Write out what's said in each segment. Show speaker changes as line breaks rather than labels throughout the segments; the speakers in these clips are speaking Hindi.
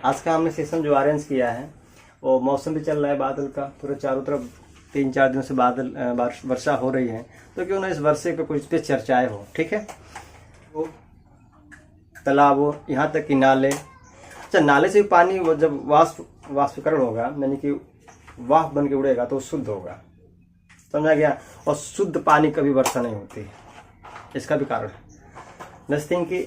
आज का हमने सेशन जो अरेंज किया है वो मौसम भी चल रहा है बादल का, पूरे चारों तरफ 3-4 दिनों से बादल वर्षा हो रही है, तो क्यों ना इस वर्षे पे कुछ पे चर्चाएं हो। ठीक है, वो तालाब हो, यहाँ तक कि नाले, अच्छा नाले से भी पानी वो जब वाष्पीकरण होगा यानी कि वाष्प बन के उड़ेगा तो शुद्ध होगा, समझा गया। और शुद्ध पानी कभी वर्षा नहीं होती, इसका भी कारण है। नेक्स्ट थिंग कि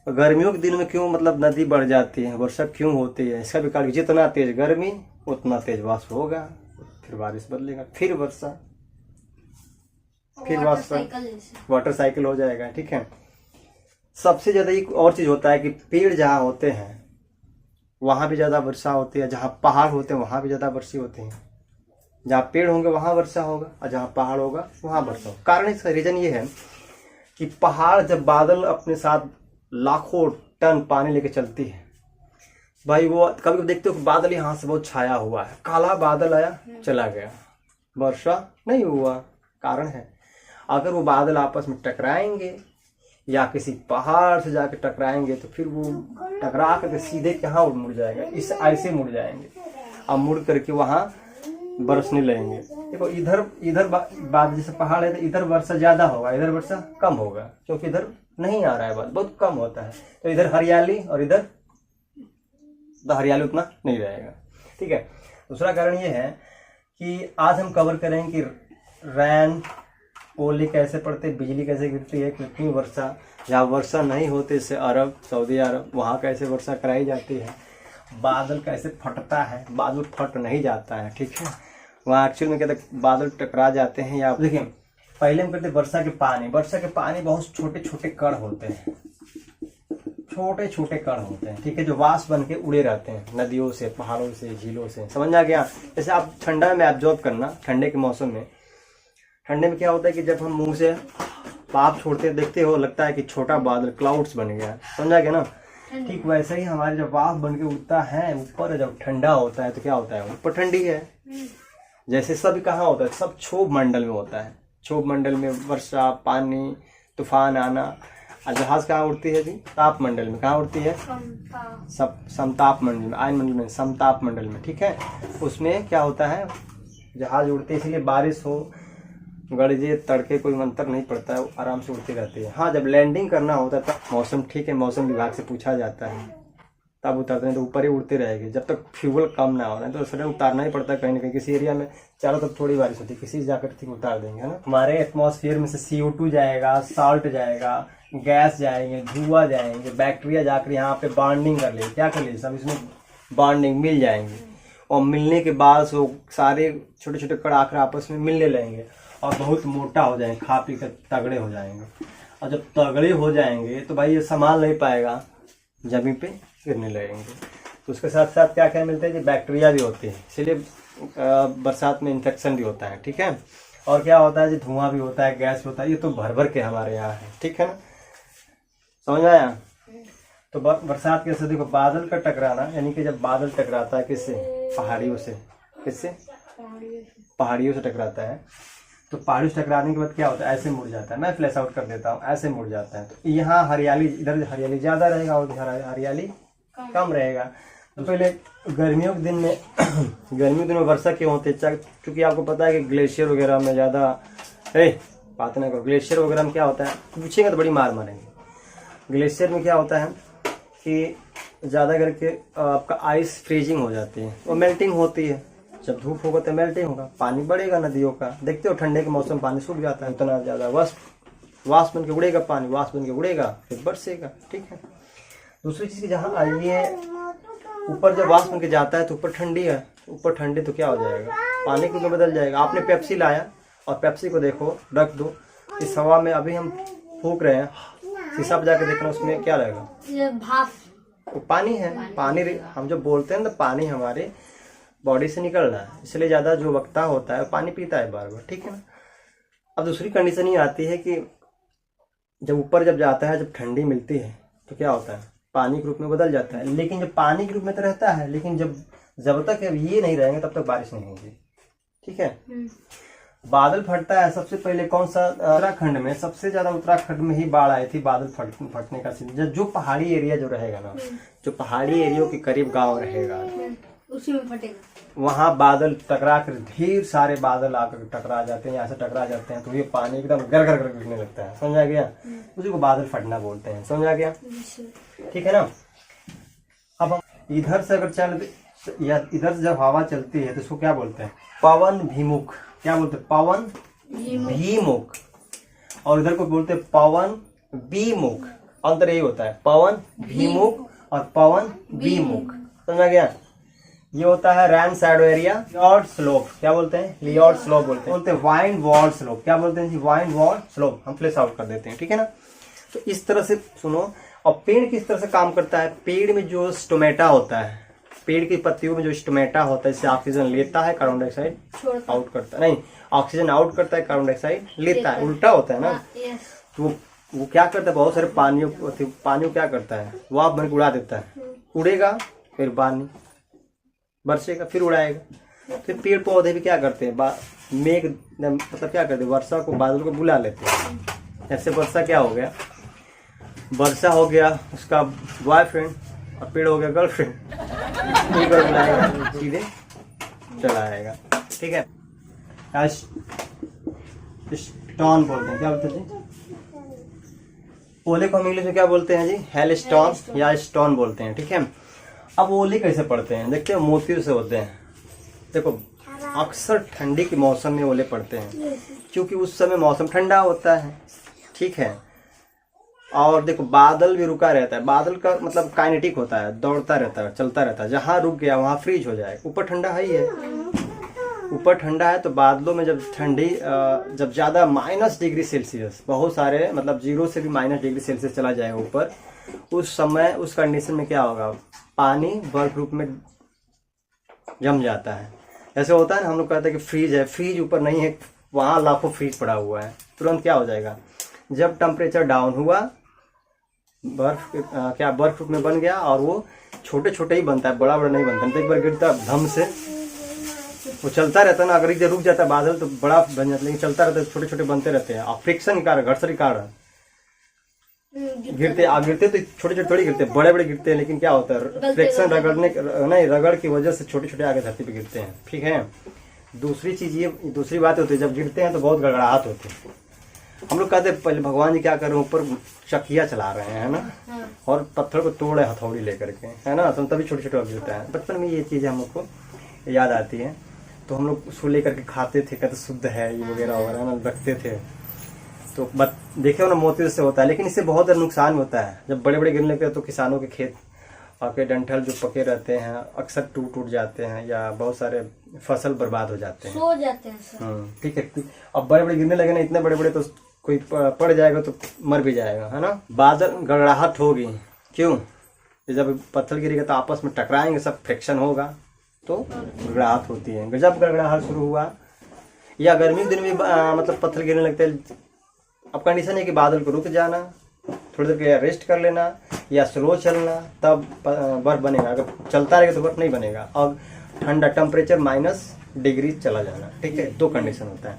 गर्मियों के दिन में क्यों मतलब नदी बढ़ जाती है, वर्षा क्यों होती है, इसका भी कारण, जितना तेज गर्मी उतना तेज वाष्प होगा, फिर बारिश बदलेगा, फिर वर्षा, फिर वाष्प वाटर साइकिल हो जाएगा। ठीक है, सबसे ज्यादा एक और चीज होता है कि पेड़ जहाँ होते हैं वहां भी ज्यादा वर्षा होती है, जहाँ पहाड़ होते हैं वहां भी ज्यादा वर्षा होती है। जहाँ पेड़ होंगे वहां वर्षा होगा और जहाँ पहाड़ होगा वहां वर्षा होगा। कारण इसका रीजन ये है कि पहाड़ जब बादल अपने साथ लाखों टन पानी लेके चलती है भाई, वो कभी कभी देखते हो कि बादल यहाँ से बहुत छाया हुआ है, काला बादल आया चला गया, वर्षा नहीं हुआ। कारण है अगर वो बादल आपस में टकराएंगे या किसी पहाड़ से जाके टकराएंगे तो फिर वो टकरा करके सीधे कहाँ मुड़ जाएगा, इस ऐसे मुड़ जाएंगे और मुड़ करके वहां बरसने लगेंगे। देखो इधर बादल जैसे पहाड़ है तो इधर वर्षा ज्यादा होगा, इधर वर्षा कम होगा, क्योंकि इधर नहीं आ रहा है, बादल बहुत कम होता है, तो इधर हरियाली और इधर तो हरियाली उतना नहीं रहेगा। ठीक है, दूसरा कारण ये है कि आज हम कवर करेंगे कि रैन ओले कैसे पड़ते, बिजली कैसे गिरती है, कितनी वर्षा, जहाँ वर्षा नहीं होती जैसे अरब, सऊदी अरब, वहाँ कैसे वर्षा कराई जाती है, बादल कैसे फटता है, बादल फट नहीं जाता है। ठीक है, वहाँ एक्चुअल में कहते बादल टकरा जाते हैं। या देखिए पहले हम कहते वर्षा के पानी बहुत छोटे छोटे कण होते हैं, छोटे छोटे कण होते हैं। ठीक है, जो वाष्प बन के उड़े रहते हैं नदियों से, पहाड़ों से, झीलों से, समझ आ गया। जैसे आप ठंडा में ऑब्जर्व करना, ठंडे के मौसम में, ठंडे में क्या होता है कि जब हम मुंह से भाप छोड़ते हैं देखते हो लगता है कि छोटा बादल क्लाउड्स बन गया, समझा गया ना। ठीक वैसे ही हमारे जब वाष्प बन के उड़ता है ऊपर, जब ठंडा होता है तो क्या होता है, ऊपर ठंडी है। जैसे सब कहाँ होता है, सब क्षोभ मंडल में होता है, क्षोभ मंडल में वर्षा, पानी, तूफान आना। और जहाज कहाँ उड़ती है जी, ताप मंडल में। कहाँ उड़ती है, समताप मंडल में, आयन मंडल में, समताप मंडल में। ठीक है, उसमें क्या होता है, जहाज उड़ते हैं, इसलिए बारिश हो, गरजे, तड़के, कोई मंत्र नहीं पड़ता है, आराम से उड़ती रहती है। हाँ, जब लैंडिंग करना होता है तब मौसम ठीक है, मौसम विभाग से पूछा जाता है, तब उतरते हैं, तो ऊपर ही उड़ते रहेंगे जब तक फ्यूल कम ना हो रहा है, तो सडन उतारना ही पड़ता है कहीं ना कहीं। किसी एरिया में चारों तरफ थोड़ी बारिश होती है, किसी जाकर ठीक उतार देंगे, है ना। हमारे एटमॉस्फेयर में से CO2 जाएगा, साल्ट जाएगा, गैस जाएंगे, धुआं जाएंगे, बैक्टीरिया जाकर यहाँ पे बॉन्डिंग कर ले, क्या कर ले, सब इसमें बॉन्डिंग मिल जाएंगे, और मिलने के बाद वो सारे छोटे छोटे कण आकर आपस में मिलने लगेंगे और बहुत मोटा हो जाएंगे, खा पी कर तगड़े हो जाएंगे। और जब तगड़े हो जाएंगे तो भाई ये संभाल नहीं पाएगा, जमीन पे गिरने लगेंगे। तो उसके साथ साथ क्या क्या मिलते हैं जी, बैक्टीरिया भी होते हैं, इसीलिए बरसात में इन्फेक्शन भी होता है। ठीक है, और क्या होता है जी, धुआं भी होता है, गैस भी होता है, ये तो भर भर के हमारे यहाँ है। ठीक है ना, समझ आया। तो बरसात कैसे, देखो बादल का टकराना, यानी कि जब बादल टकराता है किससे, पहाड़ियों से, किससे, पहाड़ियों से टकराता है, तो पहाड़ी से टकराने के बाद क्या होता है, ऐसे मुड़ जाता है। मैं फ्लैश आउट कर देता हूँ, ऐसे मुड़ जाता है। तो यहाँ हरियाली, इधर हरियाली ज्यादा रहेगा और इधर हरियाली कम रहेगा। तो पहले गर्मियों के दिन में गर्मियों के दिन में वर्षा क्यों होती है, क्योंकि आपको पता है कि ग्लेशियर वगैरह में ज्यादा, बात ना करो, ग्लेशियर वगैरह में क्या होता है, पूछेंगे तो बड़ी मार मारेंगे। ग्लेशियर में क्या होता है कि ज्यादा करके आपका आइस फ्रीजिंग हो जाती है, वो मेल्टिंग होती है, जब धूप होगा तो मेल्टिंग होगा, पानी बढ़ेगा नदियों का। देखते हो ठंडे के मौसम पानी सूख जाता है, इतना ज्यादा वाष्प बन के उड़ेगा, पानी वाष्प बन के उड़ेगा, फिर बरसेगा। ठीक है, दूसरी चीज की जहाँ ये ऊपर जब वाष्प बन के जाता है तो ऊपर ठंडी है, ऊपर ठंडी तो क्या हो जाएगा, पानी के रूप में बदल जाएगा। आपने पेप्सी लाया और पेप्सी को देखो, रख दो इस हवा में, अभी हम फूक रहे हैं, शीशा पर जाके देखना उसमें क्या रहेगा, भाप, वो पानी है। पानी हम जो बोलते हैं ना, पानी हमारे बॉडी से निकल रहा है, इसलिए ज्यादा जो वक्ता होता है पानी पीता है बार बार। ठीक है ना। अब दूसरी कंडीशन ये आती है कि जब ऊपर जब जाता है, जब ठंडी मिलती है तो क्या होता है, पानी के रूप में बदल जाता है। लेकिन जब पानी के रूप में तो रहता है, लेकिन जब तक ये नहीं रहेंगे तब तक बारिश नहीं होगी। ठीक है, बादल फटता है सबसे पहले कौन सा, उत्तराखंड में सबसे ज्यादा उत्तराखंड में ही बाढ़ आई थी बादल फटने का सीजन। जो पहाड़ी एरिया जो रहेगा ना, जो पहाड़ी एरिया के करीब गांव रहेगा
उसी में फटेगा।
वहां बादल टकरा कर, ढेर सारे बादल आकर टकरा जाते हैं, यहाँ से टकरा जाते हैं तो ये पानी एकदम घर घर कर गिरने लगता है, समझा गया। उसी को बादल फटना बोलते हैं, समझा गया, ठीक है ना। अब हम इधर से अगर चल या इधर से जब हवा चलती है तो इसको क्या बोलते हैं, पवन विमुख। क्या बोलते हैं, पवन विमुख। और इधर को बोलते हैं पवन विमुख। अंतर यही होता है, पवन विमुख और पवन विमुख, समझा गया। ये होता है रैन शैडो एरिया और स्लोप। क्या बोलते हैं, लियोर्ड स्लोप बोलते हैं वाइंड वॉल स्लोप। क्या बोलते हैं जी, वाइंड वॉल स्लोप। हम फ्लैश आउट कर देते हैं, ठीक है ना। तो इस तरह से सुनो। और पेड़ किस तरह से काम करता है, पेड़ में जो स्टोमेटा होता है, पेड़ की पत्तियों में जो स्टोमेटा होता है, इससे ऑक्सीजन लेता है, कार्बन डाइऑक्साइड आउट करता है, नहीं ऑक्सीजन आउट करता है, कार्बन डाइऑक्साइड लेता है, उल्टा होता है ना। तो वो क्या करता है, बहुत सारे पानी क्या करता है, वो आप मन को उड़ा देता है, उड़ेगा फिर पानी बरसेगा फिर उड़ाएगा। फिर पेड़ पौधे भी क्या करते हैं, मेघ मतलब क्या करते हैं, वर्षा को, बादल को बुला लेते हैं। ऐसे वर्षा क्या हो गया, वर्षा हो गया उसका बॉयफ्रेंड और पेड़ हो गया गर्लफ्रेंड, बुलाएगा सीधे चला आएगा, ठीक है। स्टोन बोलते हैं, क्या बोलते हैं जी, ओले को हम इंग्लिश में क्या बोलते हैं जी, हेलस्टोन या स्टोन बोलते हैं, ठीक है। अब ओले कैसे पड़ते हैं, देखते हैं मोतियों से होते हैं। देखो अक्सर ठंडी के मौसम में ओले पड़ते हैं क्योंकि उस समय मौसम ठंडा होता है, ठीक है। और देखो बादल भी रुका रहता है, बादल का मतलब काइनेटिक होता है, दौड़ता रहता है, चलता रहता है, जहाँ रुक गया वहाँ फ्रीज हो जाए। ऊपर ठंडा है ही है, ऊपर ठंडा है तो बादलों में जब ठंडी जब ज्यादा -डिग्री सेल्सियस, बहुत सारे मतलब 0 से भी -डिग्री सेल्सियस चला जाएगा ऊपर, उस समय उस कंडीशन में क्या होगा, पानी बर्फ रूप में जम जाता है। ऐसे होता है ना, हम लोग कहते हैं कि फ्रीज है, फ्रीज ऊपर नहीं है, वहां लाखों फ्रीज पड़ा हुआ है। तुरंत क्या हो जाएगा, जब टेम्परेचर डाउन हुआ, बर्फ क्या बर्फ रूप में बन गया, और वो छोटे छोटे ही बनता है, बड़ा बड़ा नहीं बनता। तो एक बार गिरता धम से, वो चलता रहता है ना, अगर रुक जाता है बादल तो बड़ा बन जाता है, लेकिन चलता रहता है, छोटे छोटे बनते रहते हैं। और फ्रिक्शन के कारण, घर्षण के कारण गिरते तो छोटे छोटे थोड़ी गिरते, बड़े बड़े गिरते हैं। लेकिन क्या होता है, फ्रिक्शन रगड़ की वजह से छोटे छोटे आगे धरती पे गिरते हैं, ठीक है। दूसरी चीज ये, दूसरी बात होती है, जब गिरते हैं तो बहुत गड़गड़ाहट होती है। हम लोग कहते हैं पहले भगवान जी क्या कर रहे हैं, ऊपर चकिया चला रहे हैं, है ना, और पत्थर को तोड़े हथौड़ी लेकर के, है ना, तो तभी छोटे छोटे गिरता है। बचपन में ये चीजें हम लोग को याद आती है, तो हम लोग उसको लेकर के खाते थे, कहते शुद्ध है ये वगैरह वगैरह ना, रखते थे। तो देखे हो ना, मोती से होता है, लेकिन इससे बहुत नुकसान होता है। जब बड़े बड़े गिरने लगते हैं तो किसानों के खेत के डंठल जो पके रहते हैं अक्सर टूट जाते हैं, या बहुत सारे फसल बर्बाद हो जाते हैं,
सो जाते हैं।
ठीक है। अब बड़े बड़े गिरने लगे ना, इतने बड़े बड़े, तो कोई पड़ जाएगा तो मर भी जाएगा, है ना। बादल गड़गड़ाहट होगी, क्यों, जब पत्थर गिरेगा तो आपस में टकराएंगे, सब फ्रिक्शन होगा तो गड़गड़ाहट होती है। जब गड़गड़ाहट शुरू हुआ, या गर्मी के दिन भी मतलब पत्थर गिरने लगते हैं, अब कंडीशन है कि बादल को रुक जाना, थोड़ी देर के लिए रेस्ट कर लेना, या स्लो चलना, तब बर्फ बनेगा। अगर चलता रहेगा तो बर्फ नहीं बनेगा। और ठंडा टेम्परेचर -डिग्री चला जाना, ठीक है। दो कंडीशन होता है।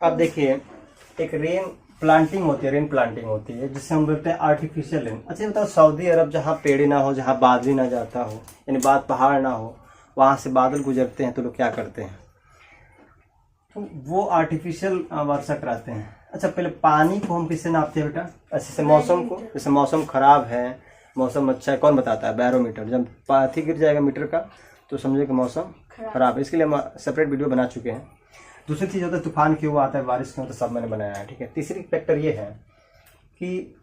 अब देखिए, एक रेन प्लांटिंग होती है, जिससे हम बोलते हैं आर्टिफिशियल रेन। अच्छा बताओ, सऊदी अरब जहाँ पेड़ ना हो, जहाँ बादल ना जाता हो, यानी पहाड़ ना हो, वहां से बादल गुजरते हैं तो लोग क्या करते हैं, तो वो आर्टिफिशियल वर्षा कराते हैं। अच्छा, पहले पानी को हम किससे नापते हैं बेटा, ऐसे मौसम को, जैसे मौसम खराब है, मौसम अच्छा है, कौन बताता है, बैरोमीटर। जब पाथी गिर जाएगा मीटर का तो समझे कि मौसम खराब है। इसके लिए हम सेपरेट वीडियो बना चुके हैं। दूसरी चीज होता है तूफान क्यों आता है, बारिश क्यों, तो सब मैंने बनाया है, ठीक है। तीसरी फैक्टर ये है कि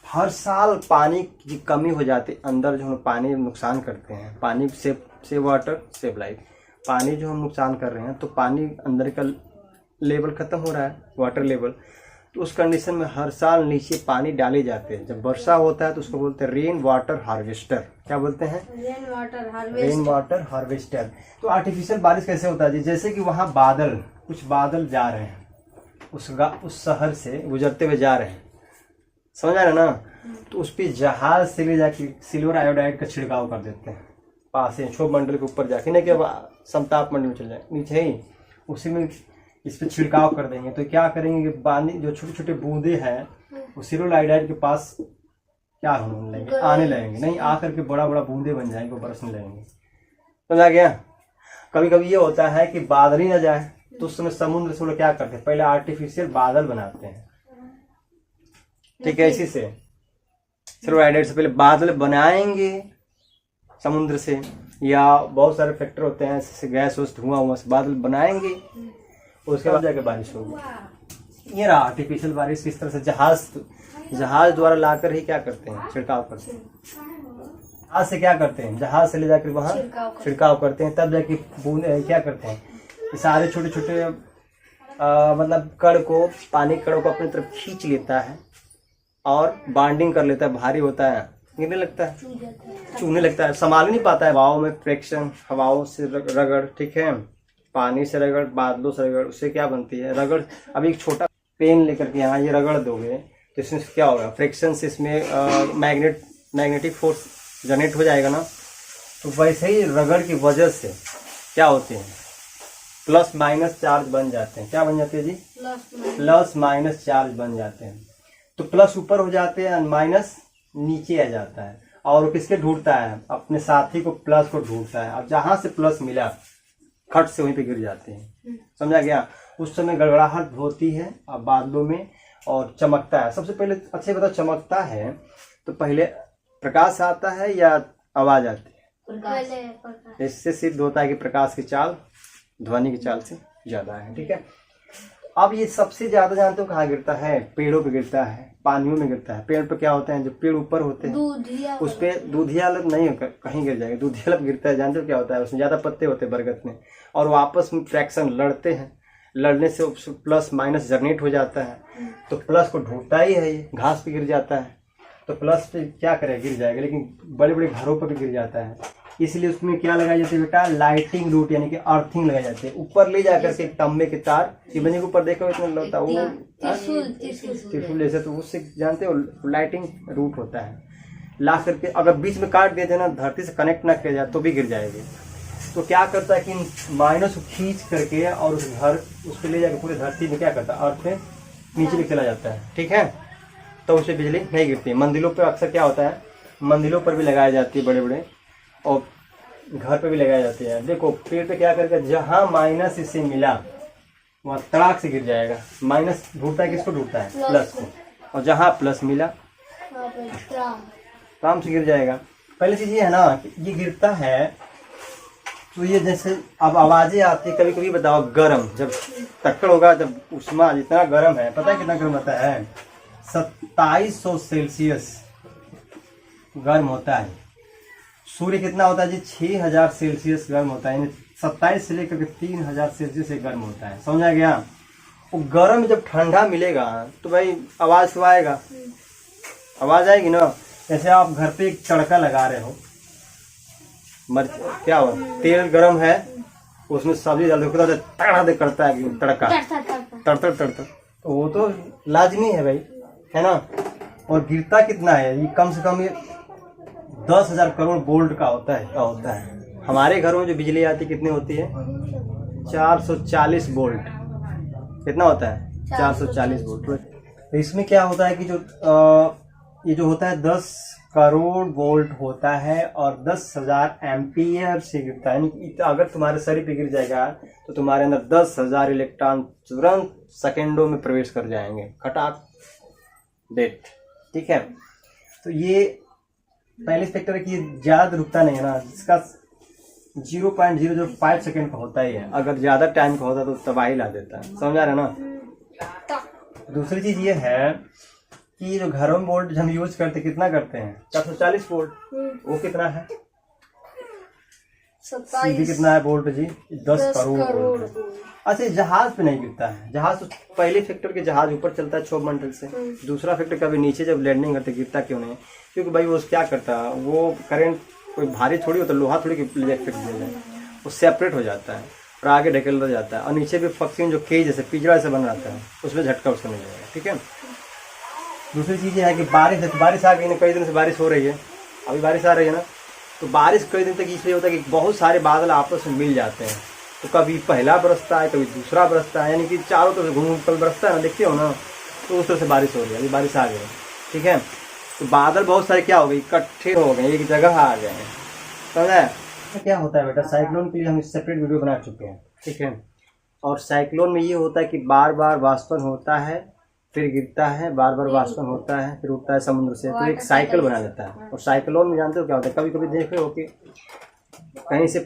हर साल पानी की कमी हो जाती है अंदर, जो हम पानी नुकसान करते हैं, पानी सेव वाटर सेव लाइफ, पानी जो हम नुकसान कर रहे हैं, तो पानी अंदर का लेवल खत्म हो रहा है, वाटर लेवल। तो उस कंडीशन में हर साल नीचे पानी डाले जाते हैं। जब वर्षा होता है तो उसको बोलते हैं रेन वाटर हार्वेस्टर। क्या बोलते हैं, रेन वाटर हार्वेस्टर। तो आर्टिफिशियल बारिश कैसे होता है जी, जैसे कि वहाँ कुछ बादल जा रहे हैं, उस शहर से गुजरते हुए जा रहे हैं, समझ आ रहा ना, तो उस पर जहाज से ले जाके सिल्वर आयोडाइड का छिड़काव कर देते हैं, पास ही क्षोभ मंडल के ऊपर जाके, नहीं कि अब समताप मंडल में चल जाए, नीचे ही उसी में इस पे छिड़काव कर देंगे। तो क्या करेंगे कि पानी जो छोटे छोटे बूंदे हैं वो सिरुल आयोडाइड के पास क्या होने लगेंगे, आने लगेंगे, नहीं आकर के बड़ा बड़ा बूंदे बन जाएंगे, वो बरसने लगेंगे। समझा गया। कभी कभी ये होता है कि बादल ही ना जाए, तो उस समय समुद्र से वो लोग क्या करते हैं, पहले आर्टिफिशियल बादल बनाते हैं। ठीक है, इसी से सिरुल आयोडाइड से पहले बादल बनाएंगे समुद्र से, या बहुत सारे फैक्टर होते हैं जैसे गैस वैस धुआं से बादल बनाएंगे, उसके बाद जाके बारिश होगी। ये रहा आर्टिफिशियल बारिश। किस तरह से जहाज द्वारा लाकर ही क्या करते हैं, छिड़काव करते हैं। जहाज से क्या करते हैं, जहाज से ले जाकर वहाँ छिड़काव करते हैं, तब जाके बूंद क्या करते हैं, ये सारे छोटे छोटे मतलब कण को, पानी कणों को अपनी तरफ खींच लेता है और बॉन्डिंग कर लेता है, भारी होता है, गिरने लगता है, चूहने लगता है, संभाल नहीं पाता है। हवाओं में फ्रिक्शन, हवाओं से रगड़, ठीक है, पानी से रगड़, बादलों से रगड़, उससे क्या बनती है, रगड़। अभी एक छोटा पेन लेकर के यहाँ ये रगड़ दोगे तो इसमें क्या होगा, फ्रिक्शन से इसमें मैग्नेटिक फोर्स जनरेट हो जाएगा ना। तो वैसे ही रगड़ की वजह से क्या होते हैं, प्लस माइनस चार्ज बन जाते हैं। क्या बन जाते हैं जी, प्लस माइनस चार्ज बन जाते हैं। तो प्लस ऊपर हो जाते हैं, माइनस नीचे आ जाता है, और वो किसके ढूंढता है, अपने साथी को, प्लस को ढूंढता है। अब जहां से प्लस मिला खट से वहीं पे गिर जाते हैं। समझा गया। उस समय गड़गड़ाहट होती है अब बादलों में, और चमकता है। सबसे पहले अच्छे बताओ, चमकता है तो पहले प्रकाश आता है या आवाज आती है? इससे सिद्ध होता है कि प्रकाश की चाल ध्वनि की चाल से ज्यादा है। ठीक है, अब ये सबसे ज्यादा जानते हो कहाँ गिरता है, पेड़ों पे गिरता है, पानियों में गिरता है। पेड़ पे क्या होता है, जो पेड़ ऊपर होते हैं उस पे दूधिया लब नहीं कहीं गिर जाएगा, दूधिया लब गिरता है। जानते हो क्या होता है, उसमें ज्यादा पत्ते होते हैं बरगद में, और वो आपस में फ्रैक्शन लड़ते हैं, लड़ने से प्लस माइनस जनरेट हो जाता है। तो प्लस को ढूंढता ही है, ये घास पे गिर जाता है तो प्लस पे क्या करेगा, गिर जाएगा। लेकिन बड़े बड़े घरों पर भी गिर जाता है, इसलिए उसमें क्या लगाई जाती है बेटा, लाइटिंग रूट यानी कि अर्थिंग लगाई जाती है। ऊपर ले जाकर के तांबे के तार, ये बने के ऊपर देखो इतना लगता है वो त्रिशूल जैसे, तो उससे जानते हो लाइटिंग रूट होता है। ला करके अगर बीच में काट दिया जाए ना, धरती से कनेक्ट ना किया जाए तो भी गिर जाएगी। तो क्या करता है कि माइनस को खींच करके और उस घर उस पर ले जाकर पूरे धरती में क्या करता है, अर्थ में नीचे भी चला जाता है। ठीक है, तो उससे बिजली नहीं गिरती है। मंदिरों पर अक्सर क्या होता है, मंदिरों पर भी लगाई जाती है बड़े बड़े, और घर पे भी लगाई जाती है। देखो पेड़ पे क्या करके, जहां माइनस इससे मिला वहां तड़ाक से गिर जाएगा। माइनस ढूंढता है किसको, ढूंढता है प्लस को, और जहां प्लस मिला आराम से गिर जाएगा। पहली चीज ये है ना कि ये गिरता है तो ये जैसे अब आवाजें आती है कभी कभी। बताओ गर्म जब टक्कर होगा, जब उष्मा जितना गर्म है, पता है कितना गर्म होता है, 2700 सेल्सियस गर्म होता है। सूर्य कितना होता है जी, 6000 सेल्सियस गर्म होता है, यानी 27 से लेकर 3000 सेल्सियस से गर्म होता है। समझा गया। वो गर्म जब ठंडा मिलेगा तो भाई आवाज तो आएगा, आवाज आएगी ना। जैसे आप घर पे एक तड़का लगा रहे हो, क्या हो, तेल गर्म है, उसमें सब्जी डाल दो, तड़ा दे करता है तड़का, तड़तड़, तो वो तो लाजमी है भाई, है ना। और गिरता कितना है, ये कम से कम ये 10,000 करोड़ वोल्ट का होता है। हमारे घरों में जो बिजली आती कितनी होती है, 440 वोल्ट। कितना होता है, 440 वोल्ट। इसमें क्या होता है कि जो ये जो होता है 10 करोड़ वोल्ट होता है, और 10,000 एम्पियर से गिरता है। यानी अगर तुम्हारे शरीर पे गिर जाएगा तो तुम्हारे अंदर 10,000 इलेक्ट्रॉन तुरंत सेकेंडों में प्रवेश कर जाएंगे, खटाक डेट। ठीक है, तो ये पहले फैक्टर है कि ज्यादा रुकता नहीं है ना, जिसका 0.005 सेकेंड का होता ही है। अगर ज्यादा टाइम का होता तो तबाही ला देता है। समझ आ रहा है ना। दूसरी चीज ये है कि जो घरों में वोल्ट हम यूज करते कितना करते हैं, 440 वोल्ट। वो कितना है, सीधी कितना है वोल्ट जी, 10 करोड़ वोल्ट। अच्छा, जहाज पे नहीं गिरता है। जहाज तो पहले फैक्टर के जहाज ऊपर चलता है 6 मंडल से, दूसरा फैक्टर कभी नीचे जब लैंडिंग करते गिरता क्यों नहीं, क्योंकि भाई वो क्या करता है, वो करंट कोई भारी थोड़ी होता, लोहा थोड़ी फेंक दिया जाए, वो सेपरेट हो जाता है और आगे ढकेल जाता है, और नीचे भी फक्सिंग जो केज जैसे पिंजरा से बन रहता है उसमें झटका उसका मिल जाएगा। ठीक है, दूसरी चीज ये है कि बारिश आ गई ना, कई दिन से बारिश हो रही है, अभी बारिश आ रही है ना, तो बारिश कई दिन तक इसलिए होता है कि बहुत सारे बादल आपस में मिल जाते हैं, तो कभी पहला बरसता है, कभी दूसरा बरसता है, यानी कि चारों तरफ घूम कल बरसता है ना, देखते हो ना, तो उस तरह से बारिश हो रही है। अभी बारिश आ गई, ठीक है। तो बादल बहुत सारे क्या हो गए, इकट्ठे हो गए, एक जगह आ गए हैं, समझा। क्या होता है बेटा, साइक्लोन के लिए हम सेपरेट वीडियो बना चुके हैं, ठीक है। और साइक्लोन में ये होता है कि बार बार वाष्पन होता है, फिर गिरता है, बार बार वाष्पन होता है, फिर उठता है समुद्र से, तो एक साइकिल बना लेता है। और साइक्लोन में जानते हो क्या होता है, कभी कभी देख रहे हो कि कहीं से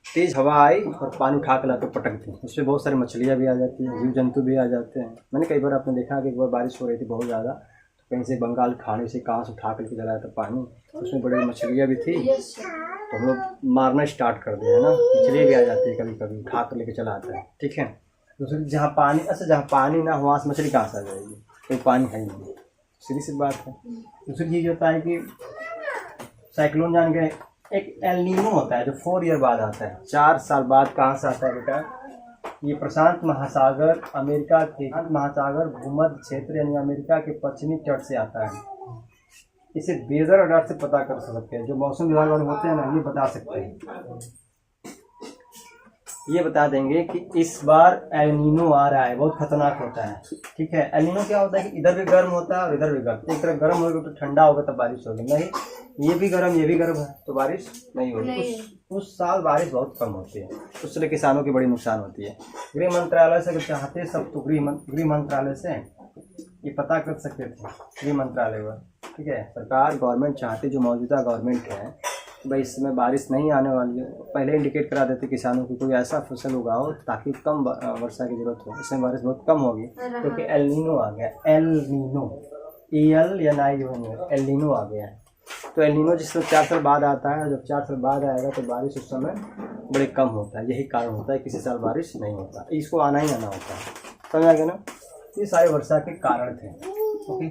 तेज हवा आई और पानी उठा के लाकर पटक दी, उसमें बहुत सारी मछलियाँ भी आ जाती हैं, जीव जंतु भी आ जाते हैं। मैंने कई बार आपने देखा कि एक बार बारिश हो रही थी बहुत ज़्यादा, तो कहीं से बंगाल खाड़ी से कहाँ से उठा करके चला था पानी, उसमें बड़ी मछलियाँ भी थी, तो हम लोग मारना स्टार्ट कर दिए है ना। मछलियाँ भी आ जाती है कभी कभी, उठा कर लेके चला आता है, ठीक है। दूसरी जहाँ पानी, अच्छा जहाँ पानी ना हो वहाँ से मछली कहाँ से आ जाएगी, कोई पानी है ही नहीं, सीधी सी बात है। दूसरी चीज़ होता है कि साइक्लोन जान गए, एक एल नीनो होता है जो 4 ईयर बाद आता है, 4 साल बाद। कहाँ से आता है बेटा, ये प्रशांत महासागर, अमेरिका के महासागर भूमध्य क्षेत्र यानी अमेरिका के पश्चिमी तट से आता है। इसे वेदर अलर्ट से पता कर सकते हैं, जो मौसम विभाग वाले होते हैं ना, ये बता सकते हैं, ये बता देंगे कि इस बार एल नीनो आ रहा है, बहुत खतरनाक होता है, ठीक है। एल नीनो क्या होता है कि इधर भी गर्म होता है और इधर भी गर्म, एक तरफ गर्म होगा तो ठंडा होगा तब बारिश होगी, नहीं ये भी गर्म ये भी गर्म है तो बारिश नहीं होगी। उस साल बारिश बहुत कम होती है, उससे किसानों की बड़ी नुकसान होती है। गृह मंत्रालय से अगर चाहते सब तो गृह मंत्रालय से ये पता कर सकते थे, गृह मंत्रालय पर, ठीक है। सरकार गवर्नमेंट चाहती, जो मौजूदा गवर्नमेंट है, भाई इस समय बारिश नहीं आने वाली है, पहले इंडिकेट करा देते किसानों को, कोई ऐसा फसल उगाओ ताकि कम वर्षा की जरूरत हो। इसमें बारिश बहुत कम होगी क्योंकि एल नीनो आ गया, एल नीनो, EL या एल नीनो आ गया है। तो एल नीनो जिस समय 4 साल बाद आता है, जब 4 साल बाद आएगा तो बारिश उस समय बड़े कम होता है, यही कारण होता है किसी साल बारिश नहीं होता, इसको आना ही आना होता है, समझ आ गया ना। ये सारे वर्षा के कारण थे, ओके।